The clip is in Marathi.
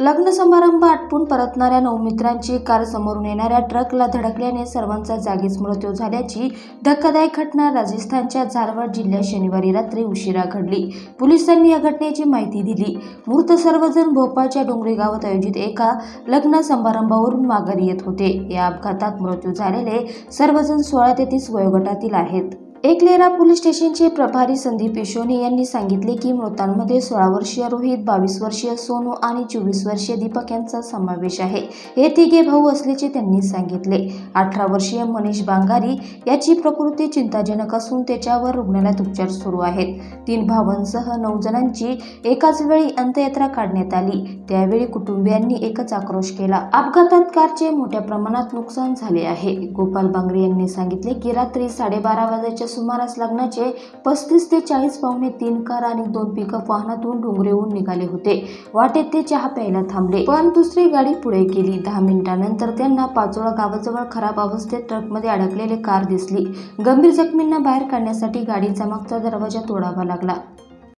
लग्न समारंभ आटपून परतणाऱ्या 9 मित्रांची कार समोरून येणाऱ्या ट्रकला धडकल्याने सर्वांचा जागीच मृत्यू झाल्याची धक्कादायक घटना राजस्थानच्या झालावाड जिल्ह्यात शनिवारी रात्री उशिरा घडली। पोलिसांनी या घटनेची माहिती दिली। मृत सर्वजण भोपाळच्या डोंगरी गावात आयोजित एका लग्न समारंभावरून माघारी येत होते। या अपघातात मृत्यू झालेले सर्वजण 16 ते 30 वयोगटातील आहेत। एकलेरा पोलीस स्टेशनचे प्रभारी संदीप ईशोनी यांनी सांगितले की मृतांमध्ये 16 वर्षीय रोहित, 22 वर्षीय सोनू आणि 24 वर्षीय दीपक यांचा समावेश आहे। हे तिघे भाऊ असल्याचे त्यांनी सांगितले। 18 वर्षीय मनीष बांगारी याची प्रकृती चिंताजनक असून त्याच्यावर रुग्णालयात उपचार सुरू आहेत। 3 भावांसह 9 जणांची एकाच वेळी अंत्ययात्रा काढण्यात आली। त्यावेळी कुटुंबियांनी एकच आक्रोश केला। अपघातात कारचे मोठ्या प्रमाणात नुकसान झाले आहे। गोपाल बांगरे यांनी सांगितले की रात्री 12:30 वाजता सुमारास लग्नाचे 35 ते 40 पाहुणे 3 कार आणि 2 पिकअप वाहनातून डोंगरेहून निघाले होते। वाटेत ते चहा प्यायला थांबले, पण दुसरी गाडी पुढे गेली। 10 मिनिटांनंतर त्यांना पाचोळा गावाजवळ खराब अवस्थेत ट्रकमध्ये अडकलेली कार दिसली। गंभीर जखमींना बाहेर काढण्यासाठी गाडीचा मागचा दरवाजा तोडावा लागला।